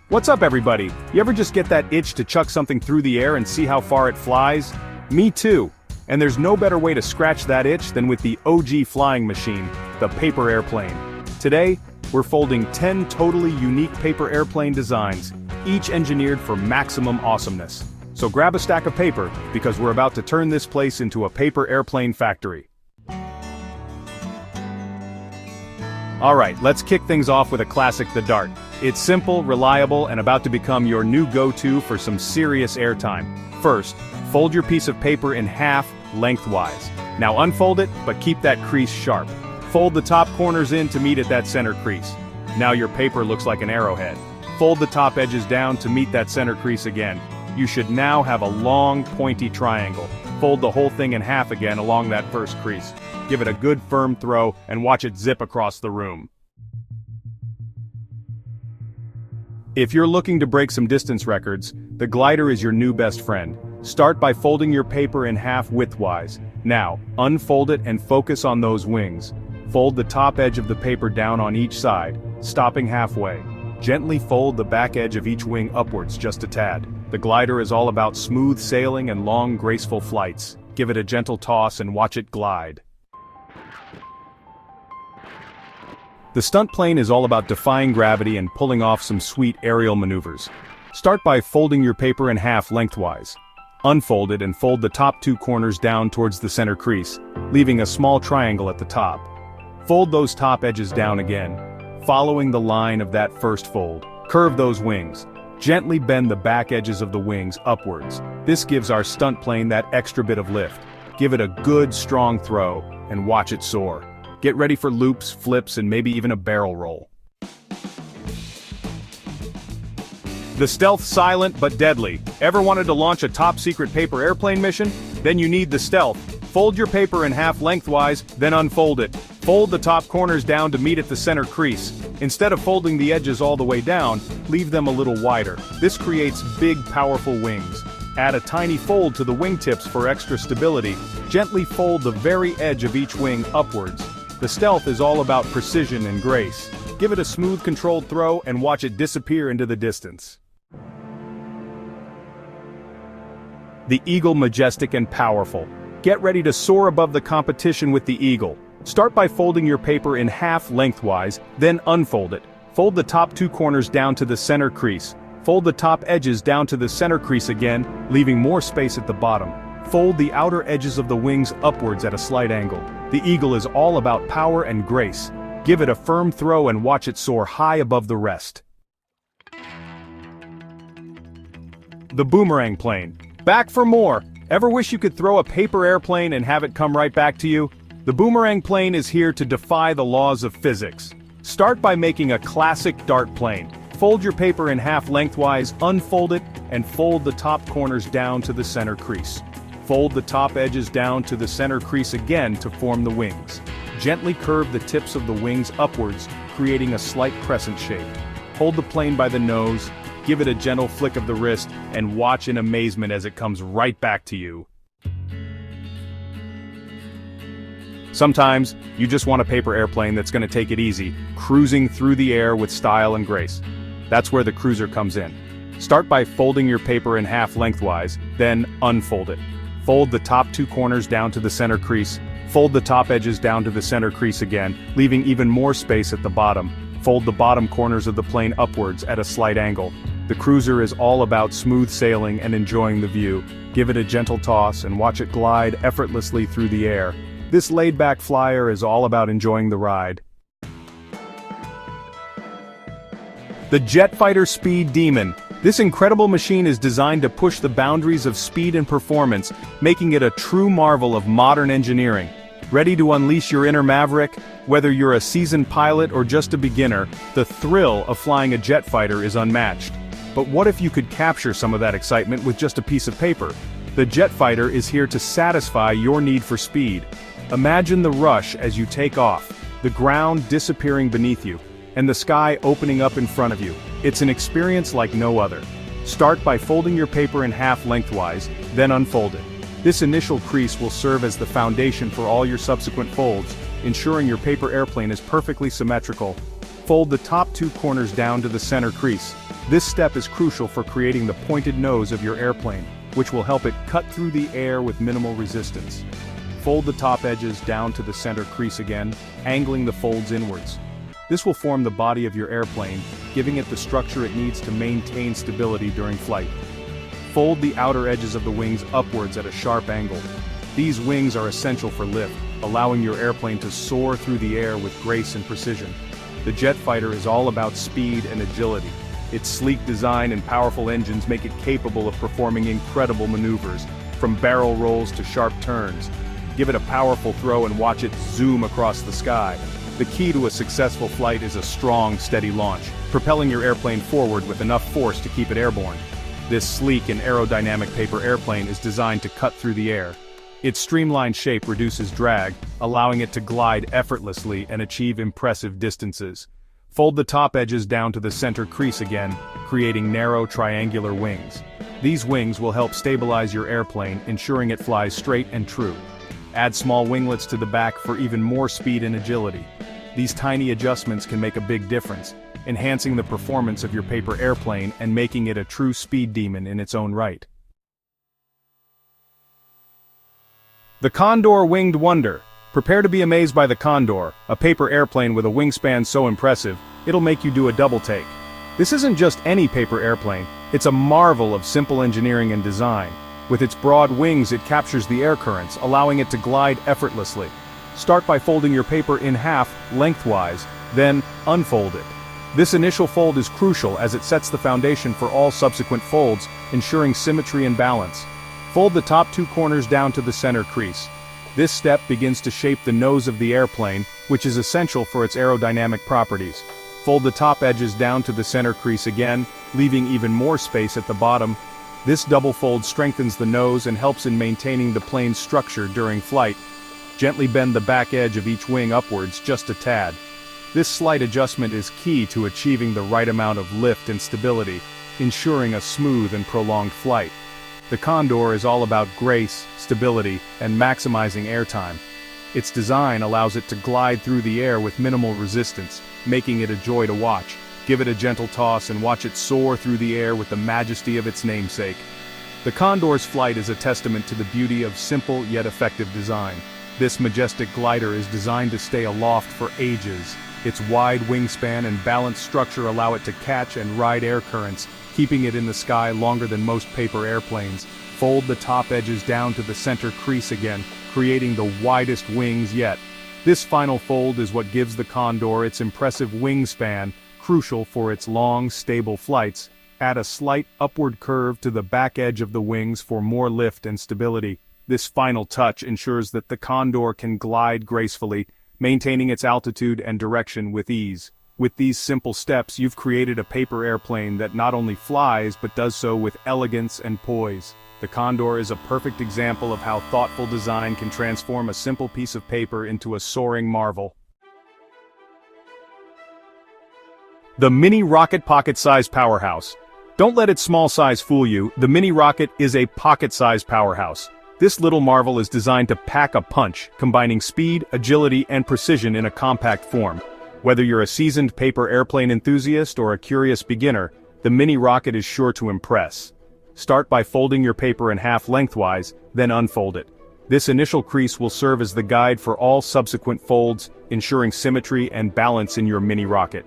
What's up, everybody? You ever just get that itch to chuck something through the air and see how far it flies? Me too. And there's no better way to scratch that itch than with the OG flying machine, the paper airplane. Today, we're folding 10 totally unique paper airplane designs, each engineered for maximum awesomeness. So grab a stack of paper, because we're about to turn this place into a paper airplane factory. Alright, let's kick things off with a classic, the Dart. It's simple, reliable, and about to become your new go-to for some serious airtime. First, fold your piece of paper in half, lengthwise. Now unfold it, but keep that crease sharp. Fold the top corners in to meet at that center crease. Now your paper looks like an arrowhead. Fold the top edges down to meet that center crease again. You should now have a long, pointy triangle. Fold the whole thing in half again along that first crease. Give it a good firm throw and watch it zip across the room. If you're looking to break some distance records, the glider is your new best friend. Start by folding your paper in half widthwise. Now, unfold it and focus on those wings. Fold the top edge of the paper down on each side, stopping halfway. Gently fold the back edge of each wing upwards just a tad. The glider is all about smooth sailing and long, graceful flights. Give it a gentle toss and watch it glide. The stunt plane is all about defying gravity and pulling off some sweet aerial maneuvers. Start by folding your paper in half lengthwise. Unfold it and fold the top two corners down towards the center crease, leaving a small triangle at the top. Fold those top edges down again, following the line of that first fold. Curve those wings. Gently bend the back edges of the wings upwards. This gives our stunt plane that extra bit of lift. Give it a good, strong throw, and watch it soar. Get ready for loops, flips, and maybe even a barrel roll. The Stealth, silent but deadly. Ever wanted to launch a top-secret paper airplane mission? Then you need the Stealth. Fold your paper in half lengthwise, then unfold it. Fold the top corners down to meet at the center crease. Instead of folding the edges all the way down, leave them a little wider. This creates big, powerful wings. Add a tiny fold to the wingtips for extra stability. Gently fold the very edge of each wing upwards. The Stealth is all about precision and grace. Give it a smooth, controlled throw and watch it disappear into the distance. The Eagle, majestic and powerful. Get ready to soar above the competition with the Eagle. Start by folding your paper in half lengthwise, then unfold it. Fold the top two corners down to the center crease. Fold the top edges down to the center crease again, leaving more space at the bottom. Fold the outer edges of the wings upwards at a slight angle. The Eagle is all about power and grace. Give it a firm throw and watch it soar high above the rest. The Boomerang plane. Back for more! Ever wish you could throw a paper airplane and have it come right back to you? The Boomerang plane is here to defy the laws of physics. Start by making a classic dart plane. Fold your paper in half lengthwise, unfold it, and fold the top corners down to the center crease. Fold the top edges down to the center crease again to form the wings. Gently curve the tips of the wings upwards, creating a slight crescent shape. Hold the plane by the nose, give it a gentle flick of the wrist, and watch in amazement as it comes right back to you. Sometimes, you just want a paper airplane that's going to take it easy, cruising through the air with style and grace. That's where the Cruiser comes in. Start by folding your paper in half lengthwise, then unfold it. Fold the top two corners down to the center crease. Fold the top edges down to the center crease again, leaving even more space at the bottom. Fold the bottom corners of the plane upwards at a slight angle. The Cruiser is all about smooth sailing and enjoying the view. Give it a gentle toss and watch it glide effortlessly through the air. This laid-back flyer is all about enjoying the ride. The Jetfighter Speed Demon. This incredible machine is designed to push the boundaries of speed and performance, making it a true marvel of modern engineering. Ready to unleash your inner maverick? Whether you're a seasoned pilot or just a beginner, the thrill of flying a jet fighter is unmatched. But what if you could capture some of that excitement with just a piece of paper? The jet fighter is here to satisfy your need for speed. Imagine the rush as you take off, the ground disappearing beneath you, and the sky opening up in front of you. It's an experience like no other. Start by folding your paper in half lengthwise, then unfold it. This initial crease will serve as the foundation for all your subsequent folds, ensuring your paper airplane is perfectly symmetrical. Fold the top two corners down to the center crease. This step is crucial for creating the pointed nose of your airplane, which will help it cut through the air with minimal resistance. Fold the top edges down to the center crease again, angling the folds inwards. This will form the body of your airplane, giving it the structure it needs to maintain stability during flight. Fold the outer edges of the wings upwards at a sharp angle. These wings are essential for lift, allowing your airplane to soar through the air with grace and precision. The jet fighter is all about speed and agility. Its sleek design and powerful engines make it capable of performing incredible maneuvers, from barrel rolls to sharp turns. Give it a powerful throw and watch it zoom across the sky. The key to a successful flight is a strong, steady launch, propelling your airplane forward with enough force to keep it airborne. This sleek and aerodynamic paper airplane is designed to cut through the air. Its streamlined shape reduces drag, allowing it to glide effortlessly and achieve impressive distances. Fold the top edges down to the center crease again, creating narrow triangular wings. These wings will help stabilize your airplane, ensuring it flies straight and true. Add small winglets to the back for even more speed and agility. These tiny adjustments can make a big difference, enhancing the performance of your paper airplane and making it a true speed demon in its own right. The Condor Winged Wonder. Prepare to be amazed by the Condor, a paper airplane with a wingspan so impressive, it'll make you do a double take. This isn't just any paper airplane, it's a marvel of simple engineering and design. With its broad wings, it captures the air currents, allowing it to glide effortlessly. Start by folding your paper in half, lengthwise, then unfold it. This initial fold is crucial as it sets the foundation for all subsequent folds, ensuring symmetry and balance. Fold the top two corners down to the center crease. This step begins to shape the nose of the airplane, which is essential for its aerodynamic properties. Fold the top edges down to the center crease again, leaving even more space at the bottom. This double fold strengthens the nose and helps in maintaining the plane's structure during flight. Gently bend the back edge of each wing upwards just a tad. This slight adjustment is key to achieving the right amount of lift and stability, ensuring a smooth and prolonged flight. The Condor is all about grace, stability, and maximizing airtime. Its design allows it to glide through the air with minimal resistance, making it a joy to watch. Give it a gentle toss and watch it soar through the air with the majesty of its namesake. The Condor's flight is a testament to the beauty of simple yet effective design. This majestic glider is designed to stay aloft for ages. Its wide wingspan and balanced structure allow it to catch and ride air currents, keeping it in the sky longer than most paper airplanes. Fold the top edges down to the center crease again, creating the widest wings yet. This final fold is what gives the Condor its impressive wingspan, crucial for its long, stable flights. Add a slight upward curve to the back edge of the wings for more lift and stability. This final touch ensures that the Condor can glide gracefully, maintaining its altitude and direction with ease. With these simple steps, you've created a paper airplane that not only flies but does so with elegance and poise. The Condor is a perfect example of how thoughtful design can transform a simple piece of paper into a soaring marvel. The Mini Rocket Pocket-Size Powerhouse. Don't let its small size fool you, the Mini Rocket is a pocket-sized powerhouse. This little marvel is designed to pack a punch, combining speed, agility, and precision in a compact form. Whether you're a seasoned paper airplane enthusiast or a curious beginner, the Mini Rocket is sure to impress. Start by folding your paper in half lengthwise, then unfold it. This initial crease will serve as the guide for all subsequent folds, ensuring symmetry and balance in your Mini Rocket.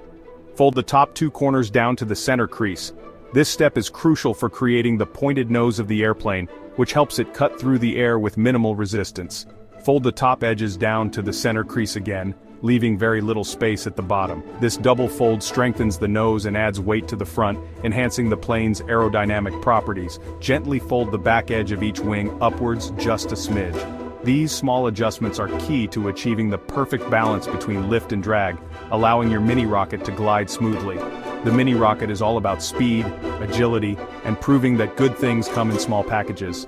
Fold the top two corners down to the center crease. This step is crucial for creating the pointed nose of the airplane, which helps it cut through the air with minimal resistance. Fold the top edges down to the center crease again, leaving very little space at the bottom. This double fold strengthens the nose and adds weight to the front, enhancing the plane's aerodynamic properties. Gently fold the back edge of each wing upwards just a smidge. These small adjustments are key to achieving the perfect balance between lift and drag, allowing your Mini Rocket to glide smoothly. The Mini Rocket is all about speed, agility, and proving that good things come in small packages.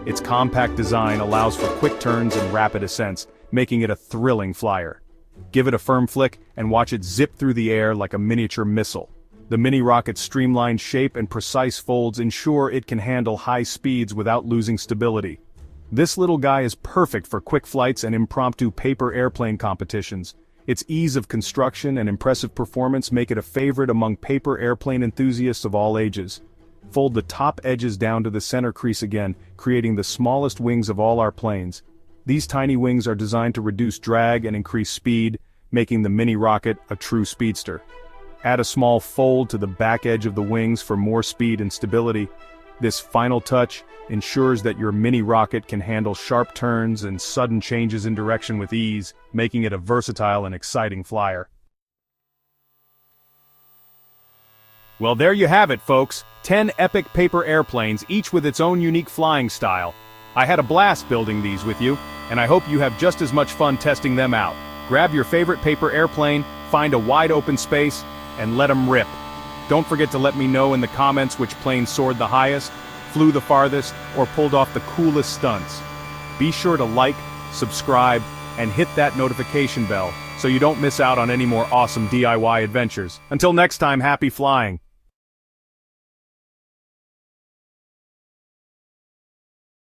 Its compact design allows for quick turns and rapid ascents, making it a thrilling flyer. Give it a firm flick and watch it zip through the air like a miniature missile. The Mini Rocket's streamlined shape and precise folds ensure it can handle high speeds without losing stability. This little guy is perfect for quick flights and impromptu paper airplane competitions. Its ease of construction and impressive performance make it a favorite among paper airplane enthusiasts of all ages. Fold the top edges down to the center crease again, creating the smallest wings of all our planes. These tiny wings are designed to reduce drag and increase speed, making the mini rocket a true speedster. Add a small fold to the back edge of the wings for more speed and stability. This final touch ensures that your mini rocket can handle sharp turns and sudden changes in direction with ease, making it a versatile and exciting flyer. Well, there you have it, folks. 10 epic paper airplanes, each with its own unique flying style. I had a blast building these with you, and I hope you have just as much fun testing them out. Grab your favorite paper airplane, find a wide open space, and let them rip. Don't forget to let me know in the comments which plane soared the highest, flew the farthest, or pulled off the coolest stunts. Be sure to like, subscribe, and hit that notification bell so you don't miss out on any more awesome DIY adventures. Until next time, happy flying!